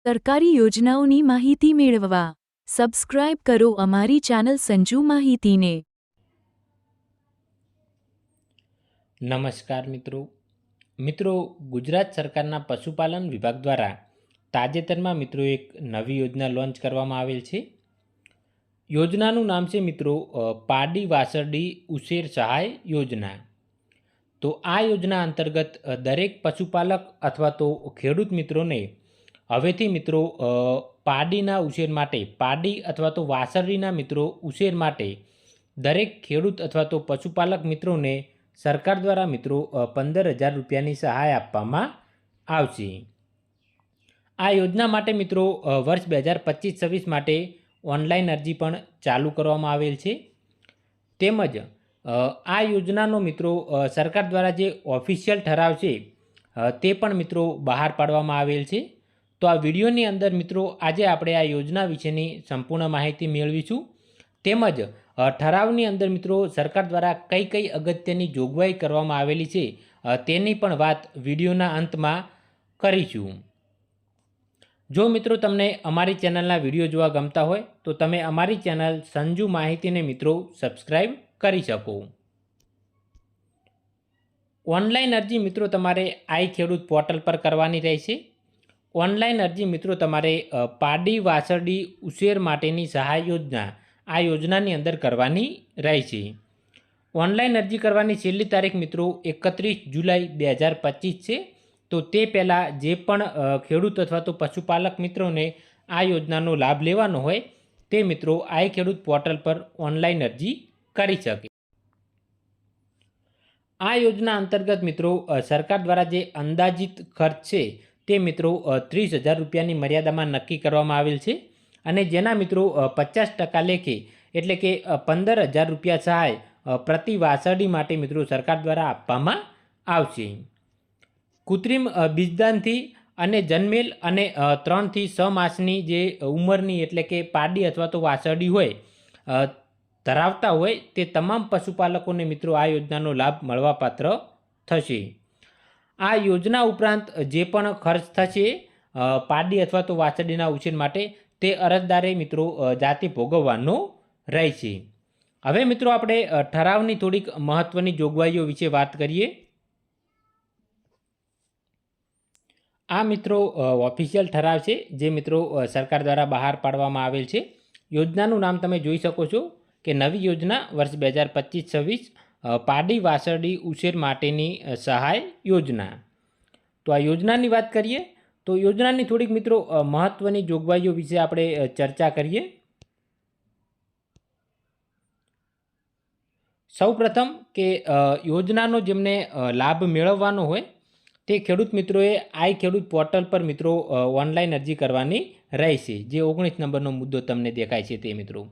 સરકારી યોજનાઓની માહિતી મેળવવા સબસ્ક્રાઇબ કરો અમારી ચેનલ સંજુ માહિતીને। નમસ્કાર મિત્રો ગુજરાત સરકારના પશુપાલન વિભાગ દ્વારા તાજેતરમાં મિત્રો એક નવી યોજના લોન્ચ કરવામાં આવેલ છે। યોજનાનું નામ છે મિત્રો પાડી વાસરડી ઉછેર સહાય યોજના। તો આ યોજના અંતર્ગત દરેક પશુપાલક અથવા તો ખેડૂત મિત્રોને હવેથી મિત્રો પાડીના ઉછેર માટે પાડી અથવા તો વાસરડીના મિત્રો ઉછેર માટે દરેક ખેડૂત અથવા તો પશુપાલક મિત્રોને સરકાર દ્વારા મિત્રો 15,000 રૂપિયાની સહાય આપવામાં આવશે। આ યોજના માટે મિત્રો વર્ષ 2025-26 માટે ઓનલાઈન અરજી પણ ચાલુ કરવામાં આવેલ છે। તેમજ આ યોજનાનો મિત્રો સરકાર દ્વારા જે ઓફિશિયલ ઠરાવ છે તે પણ મિત્રો બહાર પાડવામાં આવેલ છે। તો આ વિડીયોની અંદર મિત્રો આજે આપણે આ યોજના વિશેની સંપૂર્ણ માહિતી મેળવીશું। તેમજ ઠરાવની અંદર મિત્રો સરકાર દ્વારા કઈ કઈ અગત્યની જોગવાઈ કરવામાં આવેલી છે તેની પણ વાત વિડીયોના અંતમાં કરીશું। જો મિત્રો તમને અમારી ચેનલના વિડીયો જોવા ગમતા હોય તો તમે અમારી ચેનલ સંજુ માહિતીને મિત્રો સબસ્ક્રાઈબ કરી શકો। ઓનલાઈન અરજી મિત્રો તમારે આઈ ખેડૂત પોર્ટલ પર કરવાની રહેશે। ઓનલાઈન અરજી મિત્રો તમારે પાડી વાસરડી ઉછેર માટેની સહાય યોજના આ યોજનાની અંદર કરવાની રહેશે। ઓનલાઈન અરજી કરવાની છેલ્લી તારીખ મિત્રો 31 જુલાઈ 2025 છે। તો તે પહેલાં જે પણ ખેડૂત અથવા તો પશુપાલક મિત્રોને આ યોજનાનો લાભ લેવાનો હોય તે મિત્રો આઈ ખેડૂત પોર્ટલ પર ઓનલાઈન અરજી કરી શકે। આ યોજના અંતર્ગત મિત્રો સરકાર દ્વારા જે અંદાજિત ખર્ચ છે તે મિત્રો 30,000 રૂપિયાની મર્યાદામાં નક્કી કરવામાં આવેલ છે અને જેના મિત્રો 50% લેખે એટલે કે 15,000 રૂપિયા સહાય પ્રતિ વાસરડી માટે મિત્રો સરકાર દ્વારા આપવામાં આવશે। કૃત્રિમ બીજદાનથી અને જન્મેલ અને 3 થી 6 માસની જે ઉંમરની એટલે કે પાડી અથવા તો વાસરડી હોય ધરાવતા હોય તે તમામ પશુપાલકોને મિત્રો આ યોજનાનો લાભ મળવાપાત્ર થશે। આ યોજના ઉપરાંત જે પણ ખર્ચ થશે પાડી અથવા તો વાસરડીના ઉછેર માટે તે અરજદારે મિત્રો જાતે ભોગવવાનો રહેશે। હવે મિત્રો આપણે ઠરાવની થોડીક મહત્ત્વની જોગવાઈઓ વિશે વાત કરીએ। આ મિત્રો ઓફિશિયલ ઠરાવ છે જે મિત્રો સરકાર દ્વારા બહાર પાડવામાં આવેલ છે। યોજનાનું નામ તમે જોઈ શકો છો કે નવી યોજના વર્ષ 2025-26 પાડી વાસરડી ઉછેર માટેની સહાય યોજના। તો આ યોજનાની વાત કરીએ તો યોજનાની થોડીક મિત્રો મહત્ત્વની જોગવાઈઓ વિશે આપણે ચર્ચા કરીએ। સૌપ્રથમ કે યોજનાનો જેમને લાભ મેળવવાનો હોય તે ખેડૂત મિત્રોએ આઈ ખેડૂત પોર્ટલ પર મિત્રો ઓનલાઈન અરજી કરવાની રહેશે। જે 19 નંબરનો મુદ્દો તમને દેખાય છે તે મિત્રો।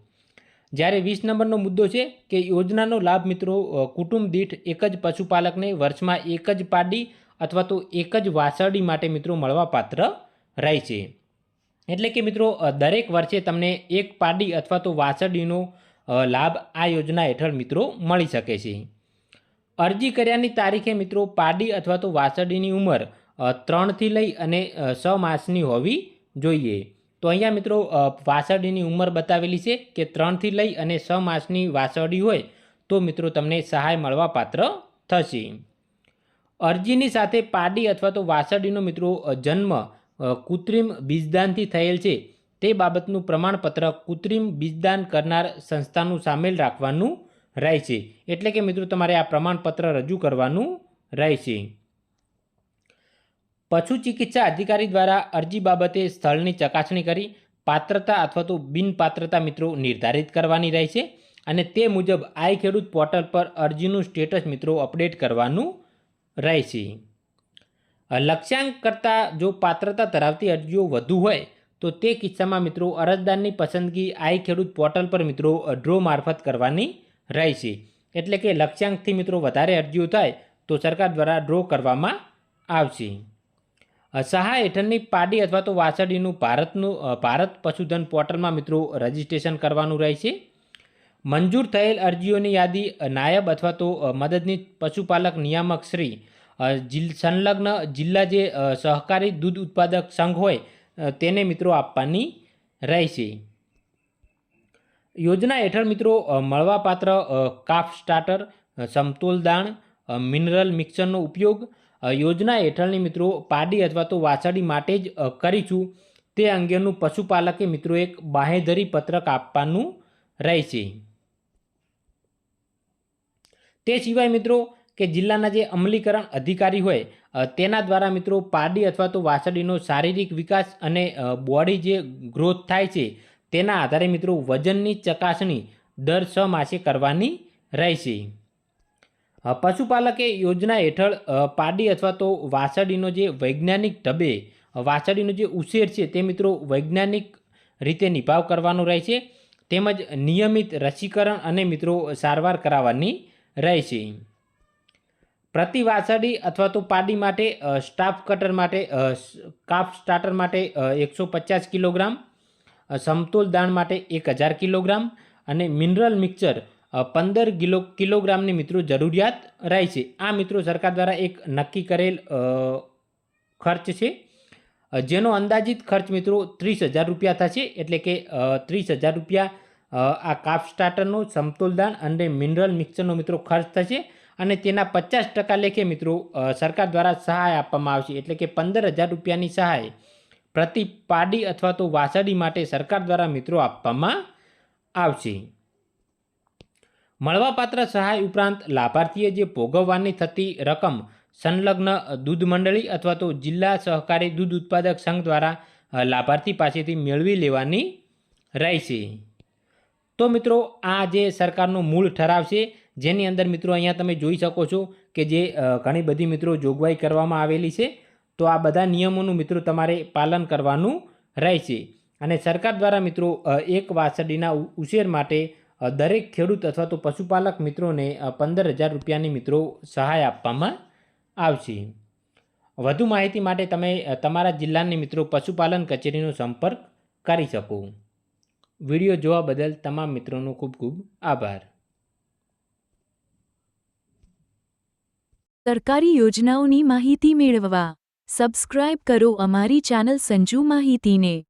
જ્યારે 20 નંબરનો મુદ્દો છે કે યોજનાનો લાભ મિત્રો કુટુંબ દીઠ એક જ પશુપાલકને વર્ષમાં એક જ પાડી અથવા તો એક જ વાસરડી માટે મિત્રો મળવાપાત્ર રહેશે। એટલે કે મિત્રો દરેક વર્ષે તમને એક પાડી અથવા તો વાસરડીનો લાભ આ યોજના હેઠળ મિત્રો મળી શકે છે। અરજી કર્યાની તારીખે મિત્રો પાડી અથવા તો વાસરડીની ઉંમર 3 થી લઈ અને 6 માસની હોવી જોઈએ। તો અહીંયા મિત્રો વાસરડીની ઉંમર બતાવેલી છે કે 3 થી લઈ અને 6 માસની વાસરડી હોય તો મિત્રો તમને સહાય મળવાપાત્ર થશે। અરજીની સાથે પાડી અથવા તો વાસરડીનો મિત્રો જન્મ કૃત્રિમ બીજદાનથી થયેલ છે તે બાબતનું પ્રમાણપત્ર કૃત્રિમ બીજદાન કરનાર સંસ્થાનું સામેલ રાખવાનું રહેશે। એટલે કે મિત્રો તમારે આ પ્રમાણપત્ર રજૂ કરવાનું રહેશે। પશુ ચિકિત્સા અધિકારી દ્વારા અરજી બાબતે સ્થળની ચકાસણી કરી પાત્રતા અથવા તો બિનપાત્રતા મિત્રો નિર્ધારિત કરવાની રહેશે અને તે મુજબ આઈ ખેડૂત પોર્ટલ પર અરજીનું સ્ટેટસ મિત્રો અપડેટ કરવાનું રહેશે। લક્ષ્યાંક કરતાં જો પાત્રતા ધરાવતી અરજીઓ વધુ હોય તો તે કિસ્સામાં મિત્રો અરજદારની પસંદગી આઈ ખેડૂત પોર્ટલ પર મિત્રો ડ્રો મારફત કરવાની રહેશે। એટલે કે લક્ષ્યાંકથી મિત્રો વધારે અરજીઓ થાય તો સરકાર દ્વારા ડ્રો કરવામાં આવશે। સહાય હેઠળની પાડી અથવા તો વાસરડીનું ભારત પશુધન પોર્ટલમાં મિત્રો રજિસ્ટ્રેશન કરવાનું રહેશે। મંજૂર થયેલ અરજીઓની યાદી નાયબ અથવા તો મદદનીશ પશુપાલક નિયામક શ્રી સંલગ્ન જિલ્લા જે સહકારી દૂધ ઉત્પાદક સંઘ હોય તેને મિત્રો આપવાની રહેશે. યોજના હેઠળ મિત્રો મળવાપાત્ર કાફ સ્ટાર્ટર, સમતોલ દાણ, મિનરલ મિક્સરનો ઉપયોગ યોજના હેઠળની મિત્રો પાડી અથવા તો વાછરડી માટે જ કરીશું તે અંગેનું પશુપાલકે મિત્રો એક બાહેધરી પત્રક આપવાનું રહેશે. તે સિવાય મિત્રો કે જિલ્લાના જે અમલીકરણ અધિકારી હોય તેના દ્વારા મિત્રો પાડી અથવા તો વાછરડીનો શારીરિક વિકાસ અને બોડી જે ગ્રોથ થાય છે તેના આધારે મિત્રો વજનની ચકાસણી દર 6 માસે કરવાની રહેશે. પશુપાલકે યોજના હેઠળ પાડી અથવા તો વાછરડીનો જે વૈજ્ઞાનિક ઢબે વાછરડીનો જે ઉછેર છે તે મિત્રો વૈજ્ઞાનિક રીતે નિભાવ કરવાનો રહેશે, તેમજ નિયમિત રસીકરણ અને મિત્રો સારવાર કરાવવાની રહેશે. પ્રતિ વાછરડી અથવા તો પાડી માટે સ્ટાફ કટર માટે કાફ સ્ટાર્ટર માટે 150 કિલોગ્રામ, સમતોલ દાણ માટે 1000 કિલોગ્રામ અને મિનરલ મિક્સર 15 કિલોગ્રામની મિત્રો જરૂરિયાત રહેશે. આ મિત્રો સરકાર દ્વારા એક નક્કી કરેલ ખર્ચ છે, જેનો અંદાજિત ખર્ચ મિત્રો 30,000 રૂપિયા થશે. એટલે કે 30,000 રૂપિયા આ કાફ સ્ટાર્ટરનો, સમતોલ દાણ અને મિનરલ મિક્સરનો મિત્રો ખર્ચ થશે અને તેના 50% લેખે મિત્રો સરકાર દ્વારા સહાય આપવામાં આવશે. એટલે કે 15,000 રૂપિયાની સહાય પ્રતિ પાડી અથવા તો વાછરડી માટે સરકાર દ્વારા મિત્રો આપવામાં આવશે. મળવાપાત્ર સહાય ઉપરાંત લાભાર્થીએ જે ભોગવવાની થતી રકમ સંલગ્ન દૂધ મંડળી અથવા તો જિલ્લા સહકારી દૂધ ઉત્પાદક સંઘ દ્વારા લાભાર્થી પાસેથી મેળવી લેવાની રહેશે. તો મિત્રો આ જે સરકારનો મૂળ ઠરાવ છે, જેની અંદર મિત્રો અહીંયા તમે જોઈ શકો છો કે જે ઘણી બધી મિત્રો જોગવાઈ કરવામાં આવેલી છે. તો આ બધા નિયમોનું મિત્રો તમારે પાલન કરવાનું રહેશે અને સરકાર દ્વારા મિત્રો એક વાછરડીના ઉછેર માટે દરેક ખેડૂત અથવા તો પશુપાલક મિત્રોને 15,000 રૂપિયાની મિત્રો સહાય આપવામાં આવશે. વધુ માહિતી માટે તમે તમારા જિલ્લાની મિત્રો પશુપાલન કચેરીનો સંપર્ક કરી શકો. વિડીયો જોવા બદલ તમામ મિત્રોનો ખૂબ ખૂબ આભાર. સરકારી યોજનાઓની માહિતી મેળવવા સબસ્ક્રાઇબ કરો અમારી ચેનલ સંજુ માહિતીને.